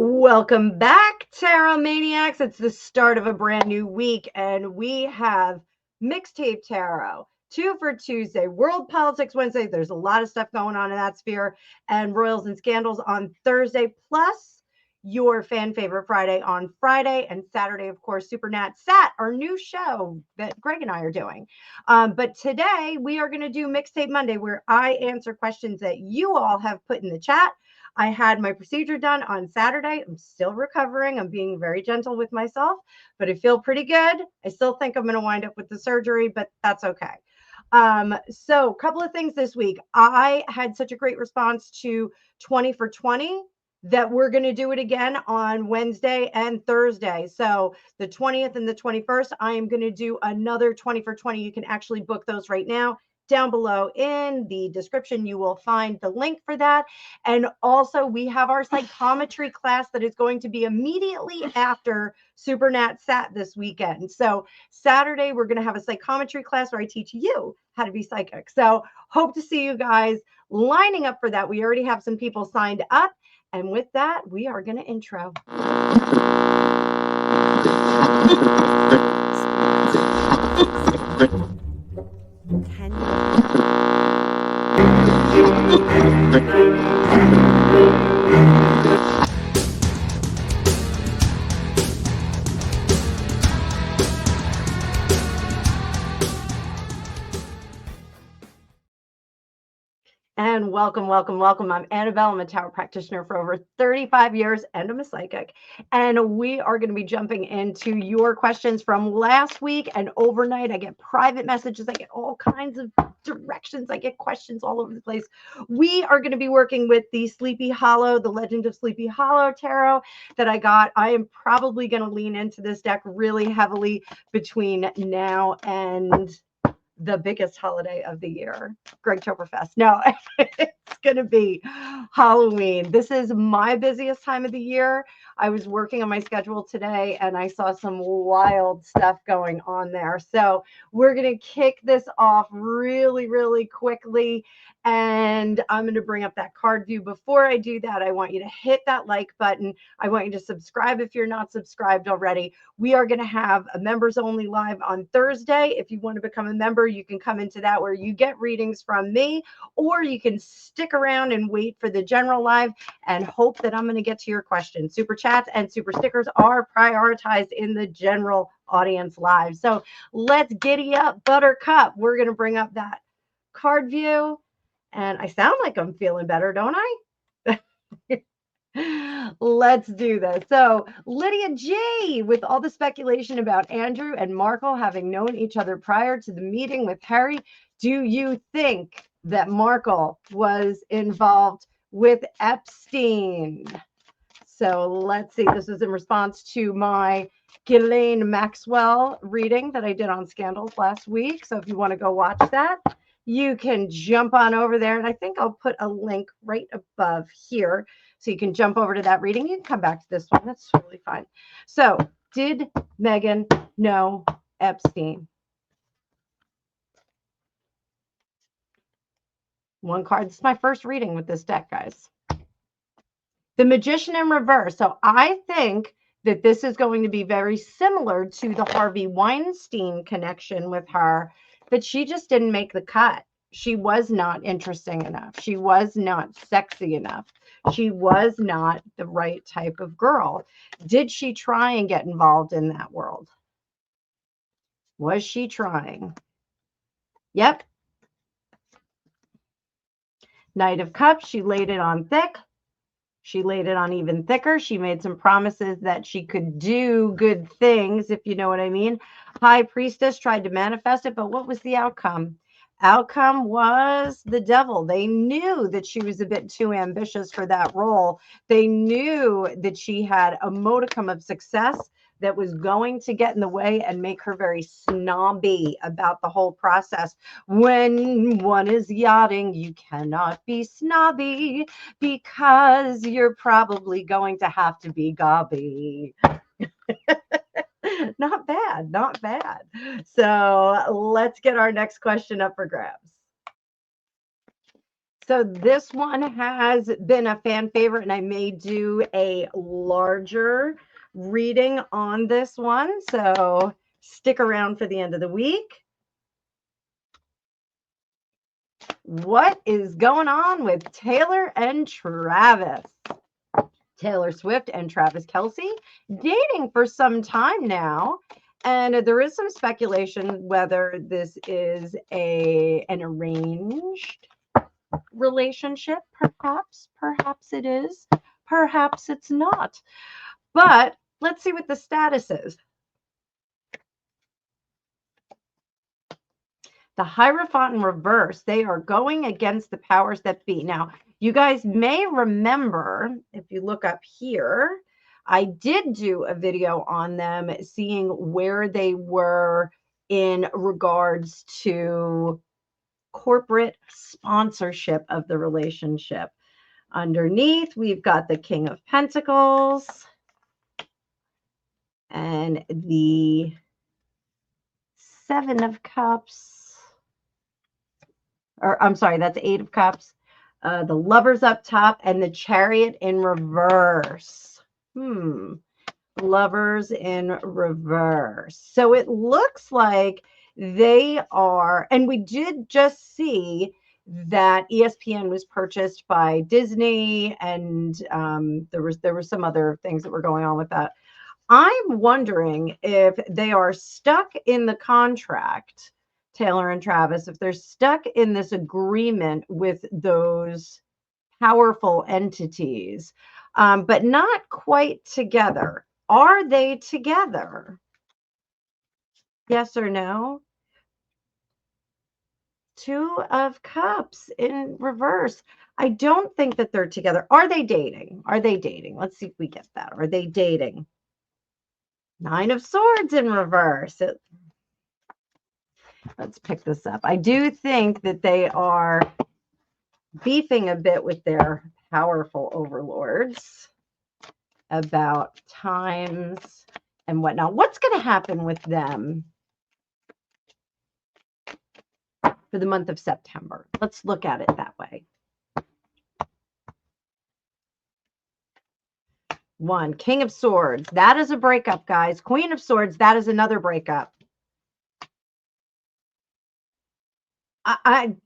Welcome back, Tarot Maniacs. It's the start of a brand new week, and we have Mixtape Tarot, 2 for Tuesday, World Politics Wednesday. There's a lot of stuff going on in that sphere, and Royals and Scandals on Thursday, plus your fan favorite Friday on Friday, and Saturday, of course, Super Nat Sat, our new show that Greg and I are doing. But today we are going to do Mixtape Monday, where I answer questions that you all have put in the chat. I had my procedure done on Saturday. I'm still recovering. I'm being very gentle with myself, but I feel pretty good. I still think I'm going to wind up with the surgery, but that's okay. So a couple of things this week. I had such a great response to 20 for 20 that we're going to do it again on Wednesday and Thursday. So the 20th and the 21st, I am going to do another 20 for 20. You can actually book those right now. Down below in the description, you will find the link for that. And also, we have our psychometry class that is going to be immediately after Super Nat Sat this weekend. So Saturday, we're going to have a psychometry class where I teach you how to be psychic. So hope to see you guys lining up for that. We already have some people signed up. And with that, we are going to intro. And welcome, welcome, welcome. I'm Annabelle. I'm a tarot practitioner for over 35 years and I'm a psychic. And we are going to be jumping into your questions from last week and overnight. I get private messages. I get all kinds of directions. I get questions all over the place. We are going to be working with the Sleepy Hollow, the Legend of Sleepy Hollow tarot that I got. I am probably going to lean into this deck really heavily between now and the biggest holiday of the year, Gregtoberfest. No, it's going to be Halloween. This is my busiest time of the year. I was working on my schedule today and I saw some wild stuff going on there. So we're going to kick this off really, really quickly. And I'm going to bring up that card view. Before I do that, I want you to hit that like button. I want you to subscribe if you're not subscribed already. We are going to have a members only live on Thursday. If you want to become a member, you can come into that where you get readings from me, or you can stick around and wait for the general live and hope that I'm going to get to your questions. Super chats and super stickers are prioritized in the general audience live. So let's giddy up, Buttercup. We're going to bring up that card view. And I sound like I'm feeling better, don't I? Let's do this. So Lydia G, with all the speculation about Andrew and Markle having known each other prior to the meeting with Harry, do you think that Markle was involved with Epstein? So let's see. This is in response to my Ghislaine Maxwell reading that I did on Scandals last week. So if you want to go watch that, you can jump on over there. And I think I'll put a link right above here so you can jump over to that reading. You can come back to this one. That's totally fine. So did Meghan know Epstein? One card. This is my first reading with this deck, guys. The Magician in reverse. So I think that this is going to be very similar to the Harvey Weinstein connection with her, but she just didn't make the cut. She was not interesting enough. She was not sexy enough. She was not the right type of girl. Did she try and get involved in that world? Was she trying? Yep. Knight of Cups, she laid it on thick. She laid it on even thicker. She made some promises that she could do good things, if you know what I mean. High Priestess tried to manifest it, but what was the outcome? Outcome was the devil. They knew that she was a bit too ambitious for that role. They knew that she had a modicum of success that was going to get in the way and make her very snobby about the whole process. When one is yachting, you cannot be snobby because you're probably going to have to be gobby. Not bad, not bad. So let's get our next question up for grabs. So this one has been a fan favorite, and I may do a larger reading on this one. So stick around for the end of the week. What is going on with Taylor and Travis? Taylor Swift and Travis Kelce dating for some time now. And there is some speculation whether this is an arranged relationship. Perhaps it is. Perhaps it's not. But let's see what the status is. The Hierophant in reverse. They are going against the powers that be. Now, you guys may remember, if you look up here, I did do a video on them, seeing where they were in regards to corporate sponsorship of the relationship. Underneath, we've got the King of Pentacles and the Seven of Cups. Or I'm sorry, that's Eight of Cups. The Lovers up top and the Chariot in reverse. Lovers in reverse. So it looks like they are, and we did just see that ESPN was purchased by Disney, and there were some other things that were going on with that. I'm wondering if they are stuck in the contract, Taylor and Travis, if they're stuck in this agreement with those powerful entities, but not quite together. Are they together? Yes or no? Two of Cups in reverse. I don't think that they're together. Are they dating? Are they dating? Let's see if we get that. Are they dating? Nine of Swords in reverse. Let's pick this up. I do think that they are beefing a bit with their powerful overlords about times and whatnot. What's going to happen with them for the month of September? Let's look at it that way. One, King of Swords. That is a breakup, guys. Queen of Swords. That is another breakup. I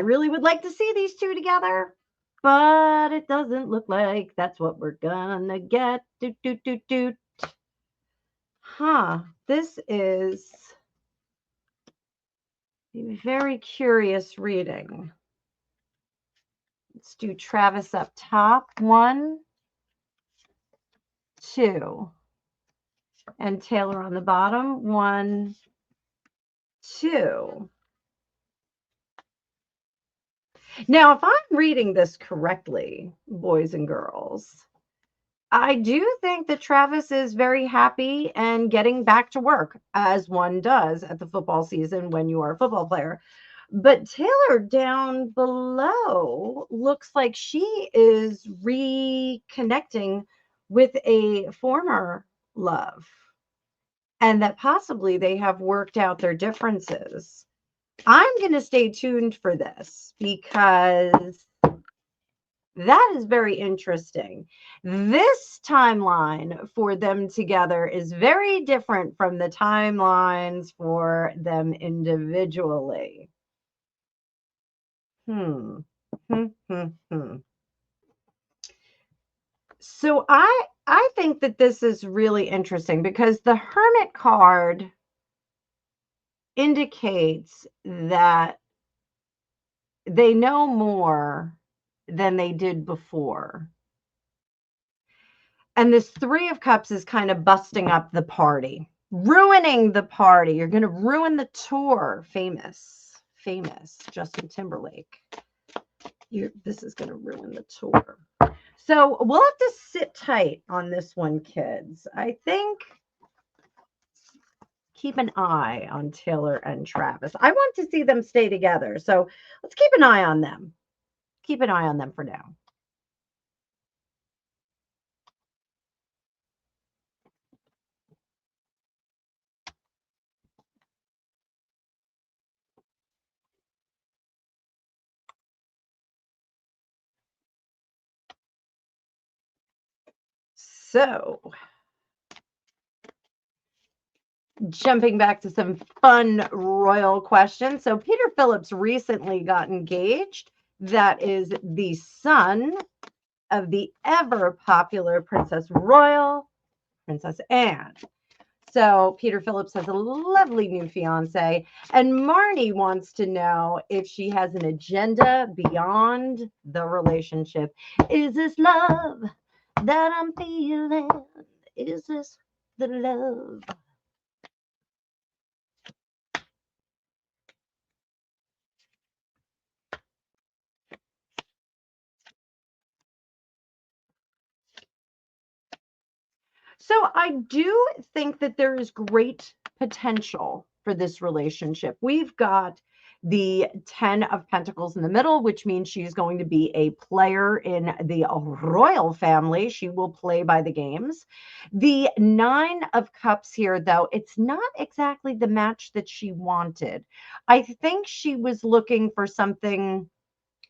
really would like to see these two together, but it doesn't look like that's what we're gonna get. This is a very curious reading. Let's do Travis up top. 1, 2. And Taylor on the bottom. 1, 2. Now, if I'm reading this correctly, boys and girls, I do think that Travis is very happy and getting back to work, as one does at the football season when you are a football player. But Taylor down below looks like she is reconnecting with a former love, and that possibly they have worked out their differences. I'm going to stay tuned for this because that is very interesting. This timeline for them together is very different from the timelines for them individually. So I think that this is really interesting because the Hermit card indicates that they know more than they did before. And this Three of Cups is kind of busting up the party, ruining the party. You're going to ruin the tour. Famous Justin Timberlake. This is going to ruin the tour. So we'll have to sit tight on this one, kids. I think keep an eye on Taylor and Travis. I want to see them stay together. So let's keep an eye on them. Keep an eye on them for now. So, jumping back to some fun royal questions. So, Peter Phillips recently got engaged. That is the son of the ever popular Princess Royal, Princess Anne. So Peter Phillips has a lovely new fiance, and Marnie wants to know if she has an agenda beyond the relationship. Is this love that I'm feeling? Is this the love? So I do think that there is great potential for this relationship. We've got the 10 of Pentacles in the middle, which means she's going to be a player in the royal family. She will play by the games. The 9 of Cups here, though, it's not exactly the match that she wanted. I think she was looking for something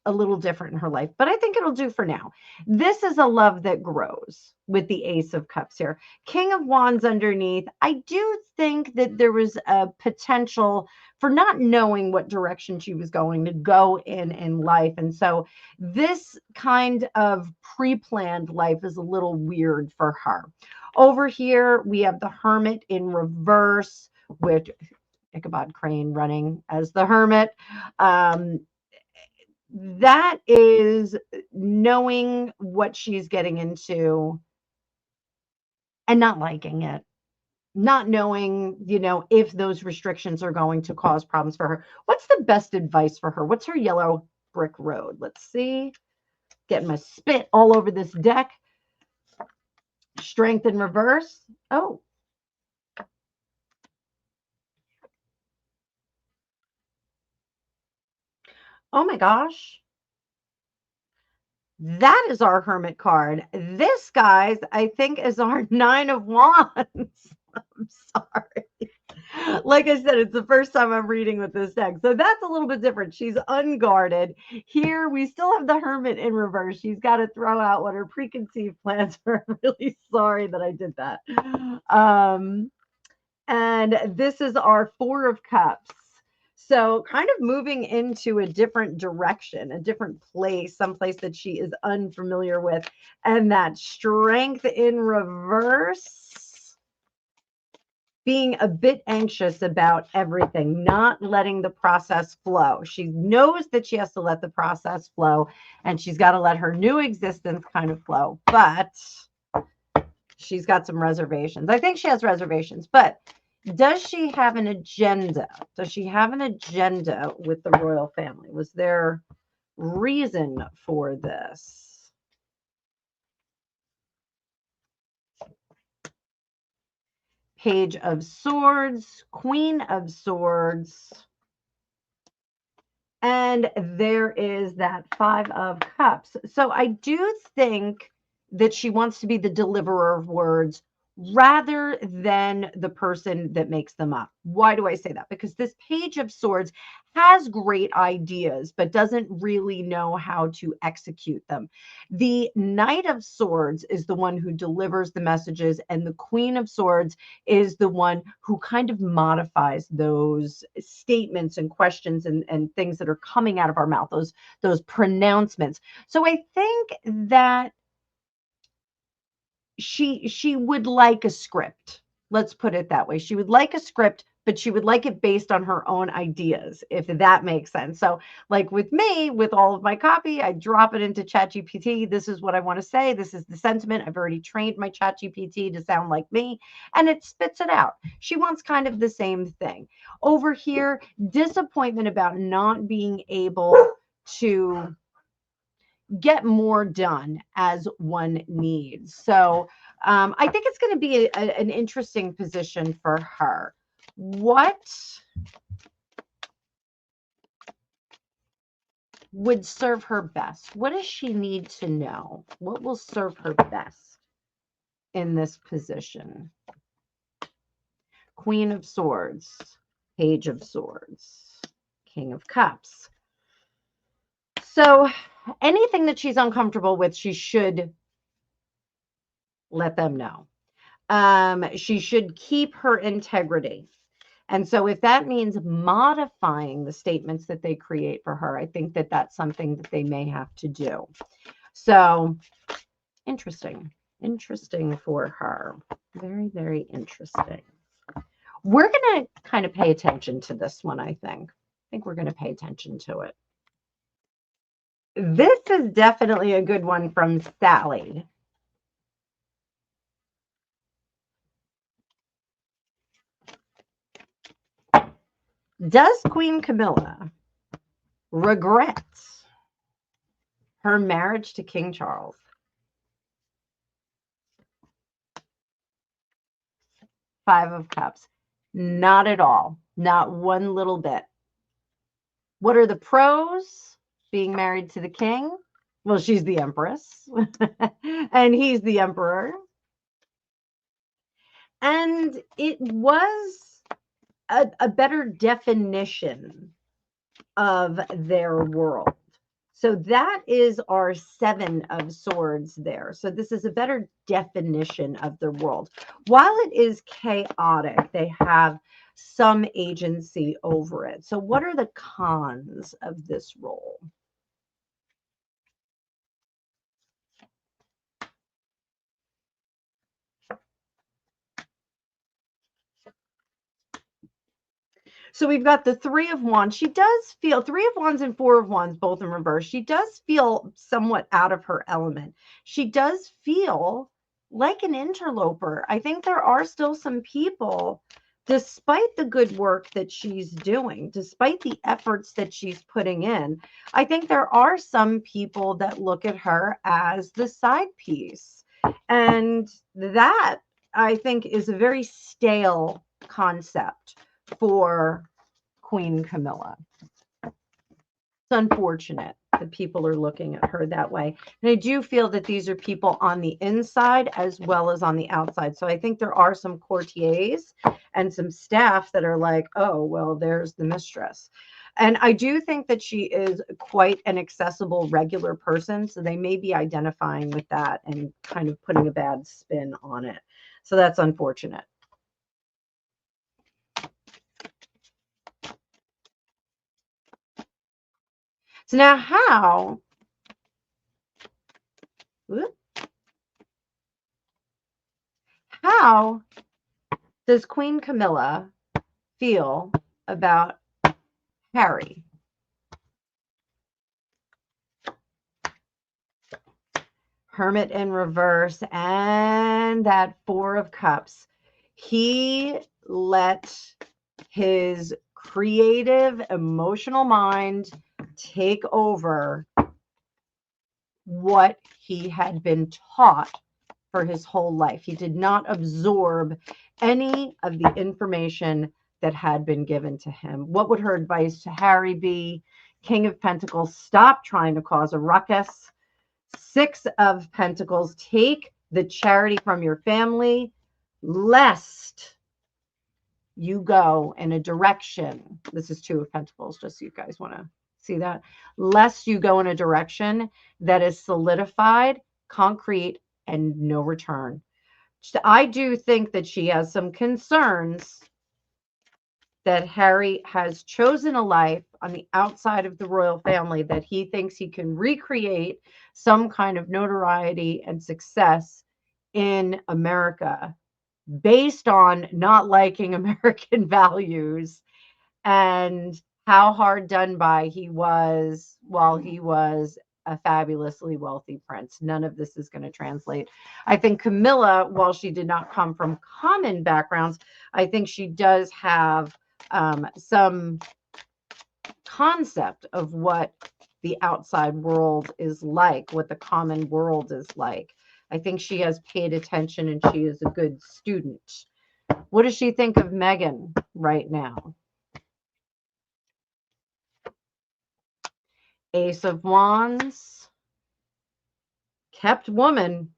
a little different in her life, but I think it'll do for now. This is a love that grows with the Ace of Cups here. King of Wands underneath. I do think that there was a potential for not knowing what direction she was going to go in life. And so this kind of pre-planned life is a little weird for her. Over here, we have the Hermit in reverse with Ichabod Crane running as the Hermit. That is knowing what she's getting into and not liking it, not knowing, if those restrictions are going to cause problems for her. What's the best advice for her? What's her yellow brick road? Let's see. Getting my spit all over this deck. Strength in reverse. Oh. Oh my gosh. That is our Hermit card. This, guys, I think is our 9 of Wands. I'm sorry. Like I said, it's the first time I'm reading with this deck. So that's a little bit different. She's unguarded. Here, we still have the Hermit in reverse. She's got to throw out what her preconceived plans are. I'm really sorry that I did that. And this is our 4 of Cups. So kind of moving into a different direction, a different place, someplace that she is unfamiliar with. And that Strength in reverse, being a bit anxious about everything, not letting the process flow. She knows that she has to let the process flow, and she's got to let her new existence kind of flow. But she's got some reservations. I think she has reservations, but does she have an agenda? Does she have an agenda with the royal family? Was there reason for this? Page of Swords, Queen of Swords, and there is that 5 of Cups. So I do think that she wants to be the deliverer of words rather than the person that makes them up. Why do I say that? Because this Page of Swords has great ideas, but doesn't really know how to execute them. The Knight of Swords is the one who delivers the messages, and the Queen of Swords is the one who kind of modifies those statements and questions and things that are coming out of our mouth, those pronouncements. So I think that she would like a script. Let's put it that way. She would like a script, but she would like it based on her own ideas, if that makes sense. So like with me, with all of my copy, I drop it into ChatGPT. This is what I want to say. This is the sentiment. I've already trained my ChatGPT to sound like me, and it spits it out. She wants kind of the same thing. Over here, disappointment about not being able to get more done as one needs. So I think it's going to be an interesting position for her. What would serve her best? What does she need to know? What will serve her best in this position? Queen of Swords, Page of Swords, King of Cups. So anything that she's uncomfortable with, she should let them know. She should keep her integrity. And so if that means modifying the statements that they create for her, I think that that's something that they may have to do. So interesting. Interesting for her. Very, very interesting. We're going to kind of pay attention to this one, I think. I think we're going to pay attention to it. This is definitely a good one from Sally. Does Queen Camilla regret her marriage to King Charles? Five of Cups. Not at all. Not one little bit. What are the pros? Being married to the king? Well, she's the empress and he's the emperor. And it was a better definition of their world. So that is our 7 of Swords there. So this is a better definition of their world. While it is chaotic, they have some agency over it. So what are the cons of this role? So we've got the 3 of Wands. She does feel 3 of Wands and 4 of Wands, both in reverse. She does feel somewhat out of her element. She does feel like an interloper. I think there are still some people, despite the good work that she's doing, despite the efforts that she's putting in, I think there are some people that look at her as the side piece. And that, I think, is a very stale concept for Queen Camilla. It's unfortunate that people are looking at her that way. And I do feel that these are people on the inside as well as on the outside. So I think there are some courtiers and some staff that are like, oh, well, there's the mistress. And I do think that she is quite an accessible, regular person. So they may be identifying with that and kind of putting a bad spin on it. So that's unfortunate. So now how does Queen Camilla feel about Harry? Hermit in reverse and that 4 of Cups. He let his creative, emotional mind take over what he had been taught for his whole life. He did not absorb any of the information that had been given to him. What would her advice to Harry be? King of Pentacles, stop trying to cause a ruckus. 6 of Pentacles, take the charity from your family, lest you go in a direction. This is 2 of Pentacles, just so you guys want to see that. Lest you go in a direction that is solidified, concrete, and no return. I do think that she has some concerns that Harry has chosen a life on the outside of the royal family that he thinks he can recreate some kind of notoriety and success in America based on not liking American values and how hard done by he was while he was a fabulously wealthy prince. None of this is going to translate. I think Camilla, while she did not come from common backgrounds, I think she does have some concept of what the outside world is like, what the common world is like. I think she has paid attention and she is a good student. What does she think of Meghan right now? Ace of Wands, kept woman.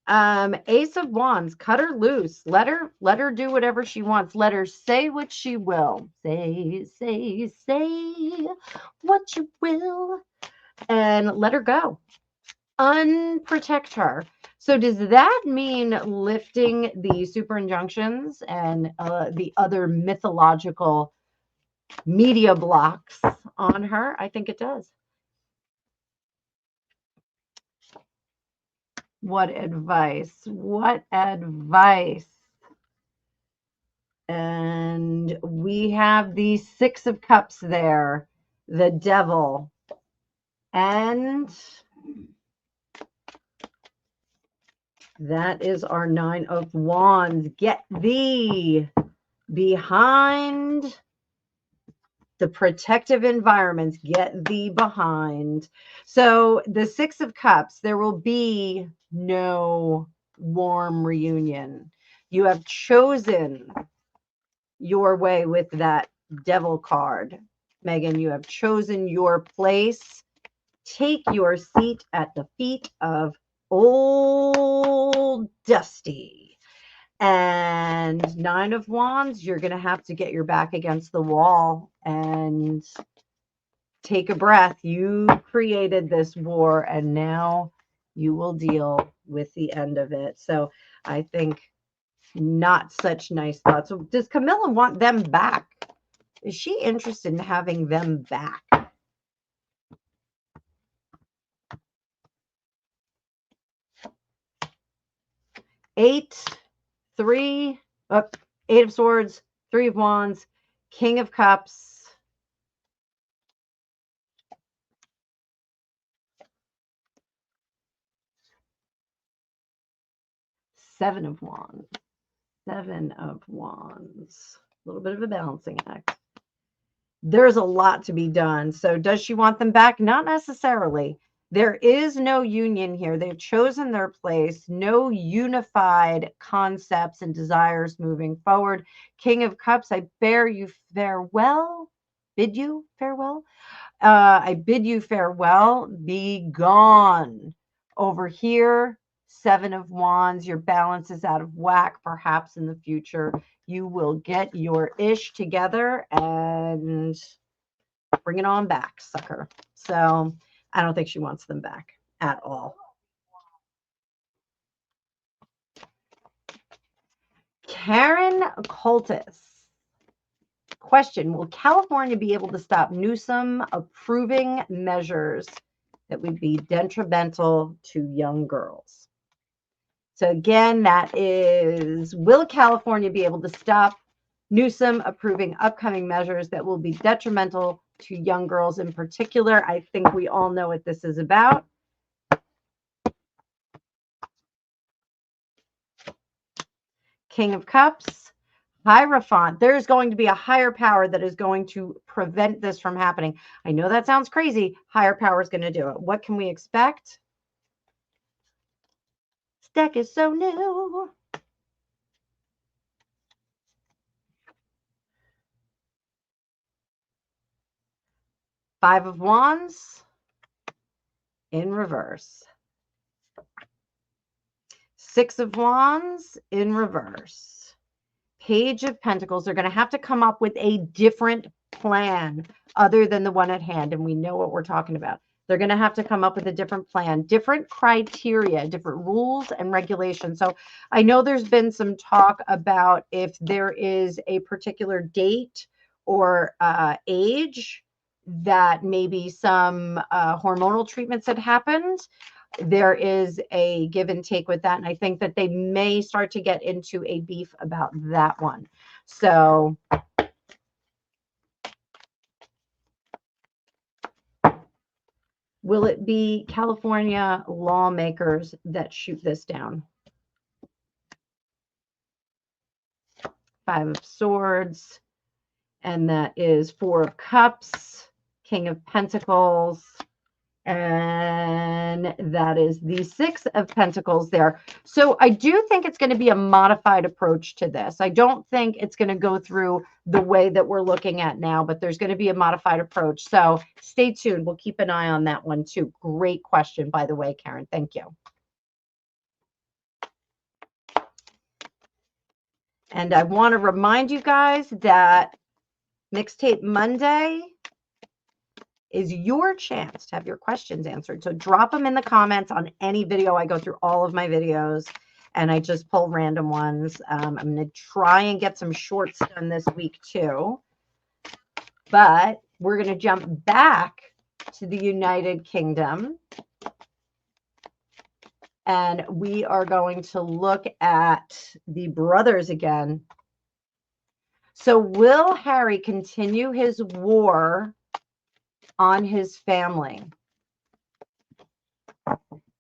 Ace of Wands, cut her loose. Let her do whatever she wants. Let her say what she will. Say what you will. And let her go. Unprotect her. So does that mean lifting the super injunctions and the other mythological media blocks on her? I think it does. What advice? What advice? And we have the Six of Cups there, the Devil, and that is our Nine of Wands. Get thee behind the protective environments. Get thee behind. So the Six of Cups, there will be no warm reunion. You have chosen your way with that Devil card. Megan, you have chosen your place. Take your seat at the feet of old Dusty. And Nine of Wands, you're going to have to get your back against the wall and take a breath. You created this war, and now you will deal with the end of it. So I think not such nice thoughts. So does Camila want them back? Is she interested in having them back? Eight, three, Eight of Swords, Three of Wands, King of Cups. Seven of Wands. Seven of Wands. A little bit of a balancing act. There's a lot to be done. So does she want them back? Not necessarily. There is no union here. They've chosen their place. No unified concepts and desires moving forward. King of Cups, I bear you farewell. Bid you farewell. I bid you farewell. Be gone. Over here, Seven of Wands. Your balance is out of whack. Perhaps in the future, you will get your ish together and bring it on back, sucker. So I don't think she wants them back at all. Karen Coltis. Question: will California be able to stop Newsom approving measures that would be detrimental to young girls? So again, that is, will California be able to stop Newsom approving upcoming measures that will be detrimental to young girls in particular? I think we all know what this is about. King of Cups, Hierophant. There's going to be a higher power that is going to prevent this from happening. I know that sounds crazy. Higher power is going to do it. What can we expect? This deck is so new. Five of Wands in reverse. Six of Wands in reverse. Page of Pentacles. They're going to have to come up with a different plan other than the one at hand. And we know what we're talking about. They're going to have to come up with a different plan, different criteria, different rules and regulations. So I know there's been some talk about if there is a particular date or age that maybe some hormonal treatments had happened. There is a give and take with that. And I think that they may start to get into a beef about that one. So will it be California lawmakers that shoot this down? Five of Swords. And that is Four of Cups, King of Pentacles. And that is the Six of Pentacles there. So I do think it's going to be a modified approach to this. I don't think it's going to go through the way that we're looking at now, but there's going to be a modified approach. So stay tuned. We'll keep an eye on that one too. Great question, by the way, Karen. Thank you. And I want to remind you guys that Mixtape Monday is your chance to have your questions answered. So drop them in the comments on any video. I go through all of my videos and I just pull random ones. I'm going to try and get some shorts done this week too. But we're going to jump back to the United Kingdom. And we are going to look at the brothers again. So will Harry continue his war on his family?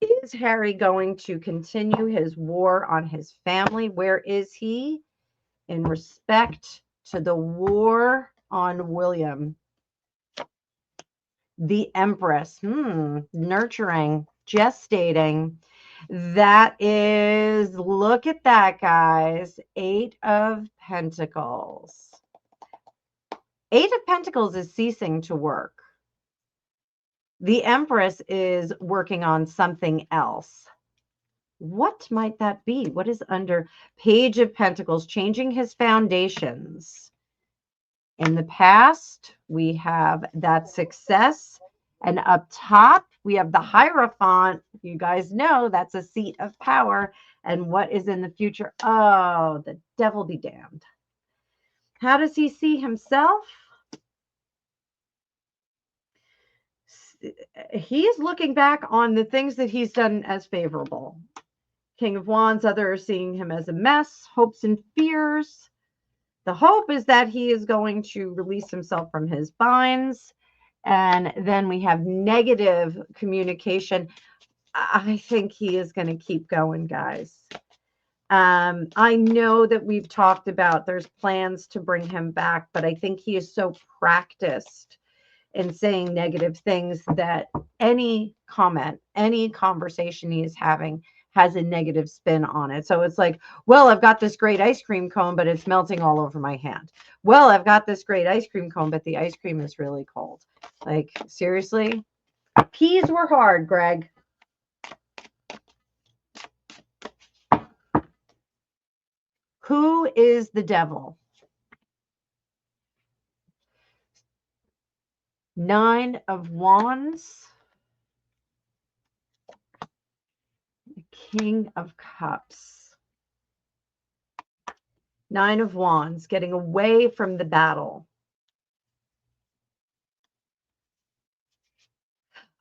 Is Harry going to continue his war on his family? Where is he in respect to the war on William? The Empress, nurturing, gestating. That is, look at that, guys. 8 of Pentacles. 8 of Pentacles is ceasing to work. The Empress is working on something else. What might that be? What is under Page of Pentacles? Changing his foundations. In the past, we have that success. And up top, we have the Hierophant. You guys know that's a seat of power. And what is in the future? Oh, the devil be damned. How does he see himself? He's looking back on the things that he's done as favorable. King of Wands, others are seeing him as a mess, hopes and fears. The hope is that he is going to release himself from his binds. And then we have negative communication. I think he is going to keep going, guys. I know that we've talked about there's plans to bring him back, but I think he is so practiced in saying negative things that any comment, any conversation he is having has a negative spin on it. So it's like, well, I've got this great ice cream cone, but it's melting all over my hand. Well, I've got this great ice cream cone, but the ice cream is really cold. Like, seriously? Peas were hard, Greg. Who is the devil? 9 of Wands. The King of Cups. 9 of Wands, getting away from the battle.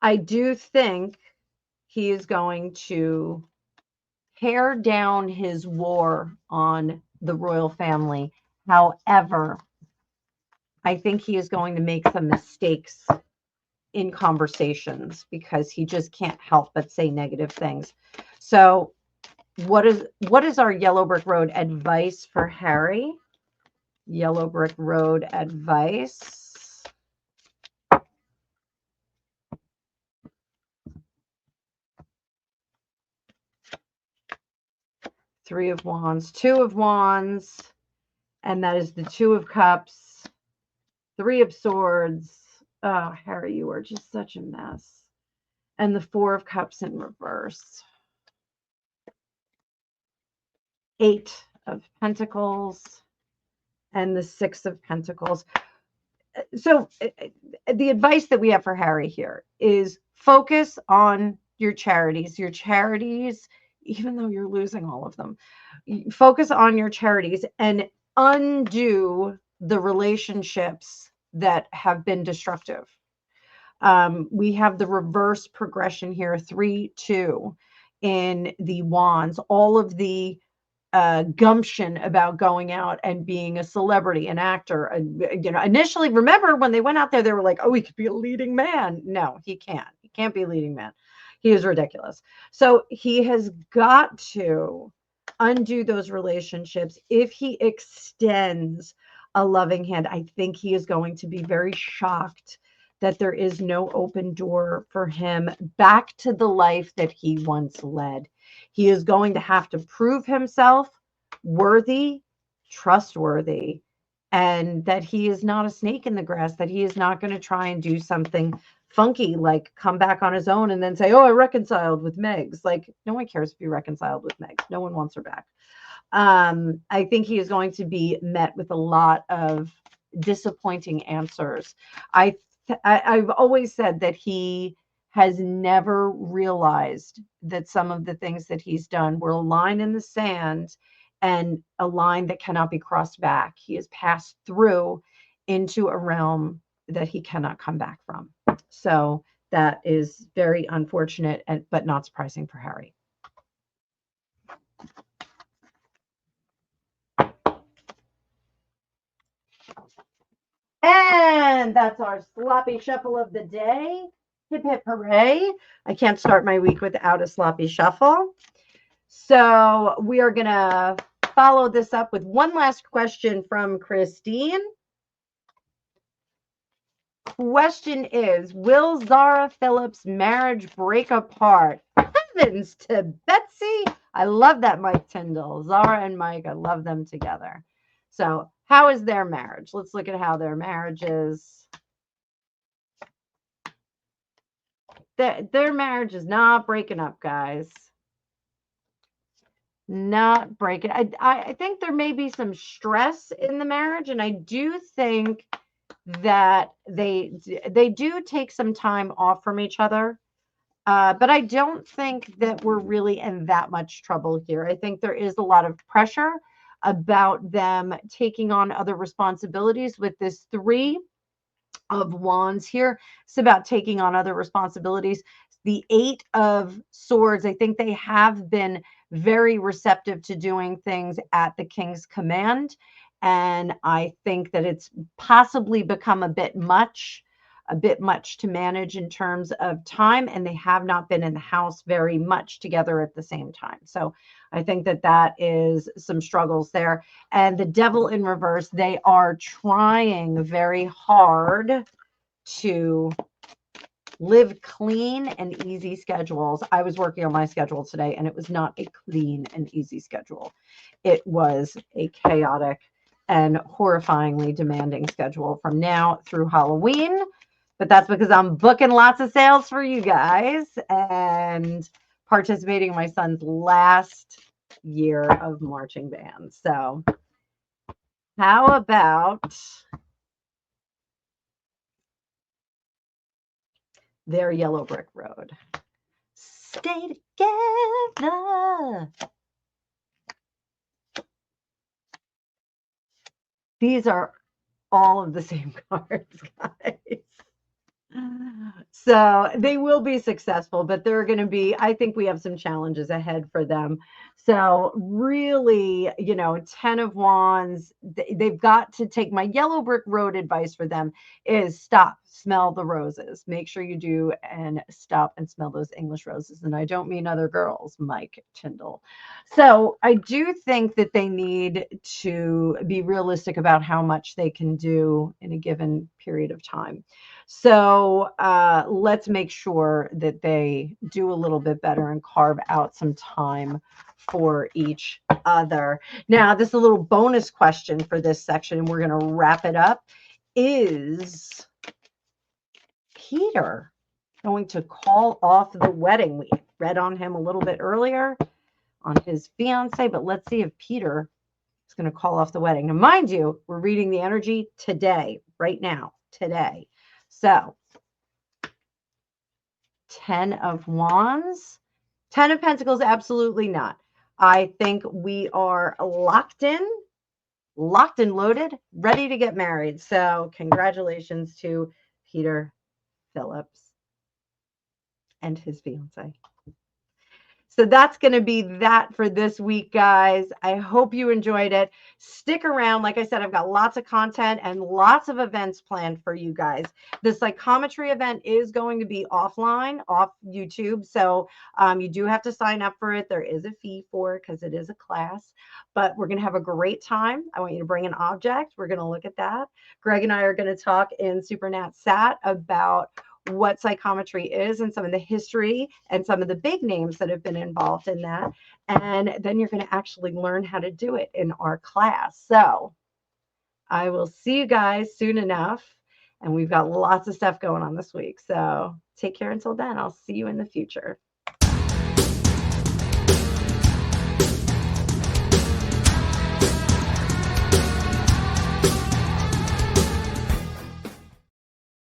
I do think he is going to tear down his war on the royal family. However, I think he is going to make some mistakes in conversations because he just can't help but say negative things. So what is our Yellow Brick Road advice for Harry? Yellow Brick Road advice. Three of Wands, 2 of Wands, and that is the 2 of Cups, 3 of Swords. Oh, Harry, you are just such a mess. And the 4 of Cups in reverse. 8 of Pentacles and the 6 of Pentacles. So the advice that we have for Harry here is focus on your charities. Your charities, even though you're losing all of them, focus on your charities and undo the relationships that have been destructive. We have the reverse progression here, 3-2 in the Wands. All of the gumption about going out and being a celebrity, an actor. Initially, remember when they went out there, they were like, oh, he could be a leading man. No, he can't. He can't be a leading man. He is ridiculous. So he has got to undo those relationships. If he extends a loving hand, I think he is going to be very shocked that there is no open door for him back to the life that he once led. He is going to have to prove himself worthy, trustworthy, and that he is not a snake in the grass, that he is not going to try and do something funky, like come back on his own and then say, oh, I reconciled with Megs. Like, no one cares if you reconciled with Megs. No one wants her back. I think he is going to be met with a lot of disappointing answers. I I've always said that he has never realized that some of the things that he's done were a line in the sand and a line that cannot be crossed back. He has passed through into a realm that he cannot come back from. So that is very unfortunate, but not surprising for Harry. And that's our sloppy shuffle of the day. Hip hip hooray. I can't start my week without a sloppy shuffle. So we are going to follow this up with one last question from Christine. Question is, will Zara Phillips' marriage break apart? Heavens to Betsy. I love that Mike Tindle. Zara and Mike, I love them together. So how is their marriage? Let's look at how their marriage is. Their marriage is not breaking up, guys. Not breaking. I think there may be some stress in the marriage, and I do think that they do take some time off from each other. But I don't think that we're really in that much trouble here. I think there is a lot of pressure about them taking on other responsibilities with this 3 of Wands here. It's about taking on other responsibilities. The 8 of Swords, I think they have been very receptive to doing things at the King's command. And I think that it's possibly become a bit much to manage in terms of time. And they have not been in the house very much together at the same time. So I think that that is some struggles there. And the Devil in reverse, they are trying very hard to live clean and easy schedules. I was working on my schedule today, and it was not a clean and easy schedule. It was a chaotic and horrifyingly demanding schedule from now through Halloween. But that's because I'm booking lots of sales for you guys and participating in my son's last year of marching band. So how about their Yellow Brick Road? Stay together. These are all of the same cards, guys. So they will be successful, but they're going to be, I think we have some challenges ahead for them. So really, 10 of Wands, they've got to take my Yellow Brick Road advice for them is stop, smell the roses. Make sure you do and stop and smell those English roses. And I don't mean other girls, Mike Tindle. So I do think that they need to be realistic about how much they can do in a given period of time. So let's make sure that they do a little bit better and carve out some time for each other. Now, this is a little bonus question for this section, and we're going to wrap it up. Is Peter going to call off the wedding? We read on him a little bit earlier on his fiance, but let's see if Peter is going to call off the wedding. Now, mind you, we're reading the energy today, right now, today. So 10 of Wands, 10 of Pentacles, absolutely not. I think we are locked and loaded, ready to get married. So congratulations to Peter Phillips and his fiance. So that's going to be that for this week, guys. I hope you enjoyed it. Stick around. Like I said, I've got lots of content and lots of events planned for you guys. The psychometry event is going to be offline, off YouTube. So you do have to sign up for it. There is a fee for it because it is a class. But we're going to have a great time. I want you to bring an object. We're going to look at that. Greg and I are going to talk in Super Nat Sat about what psychometry is and some of the history and some of the big names that have been involved in that. And then you're going to actually learn how to do it in our class. So I will see you guys soon enough. And we've got lots of stuff going on this week. So take care until then. I'll see you in the future.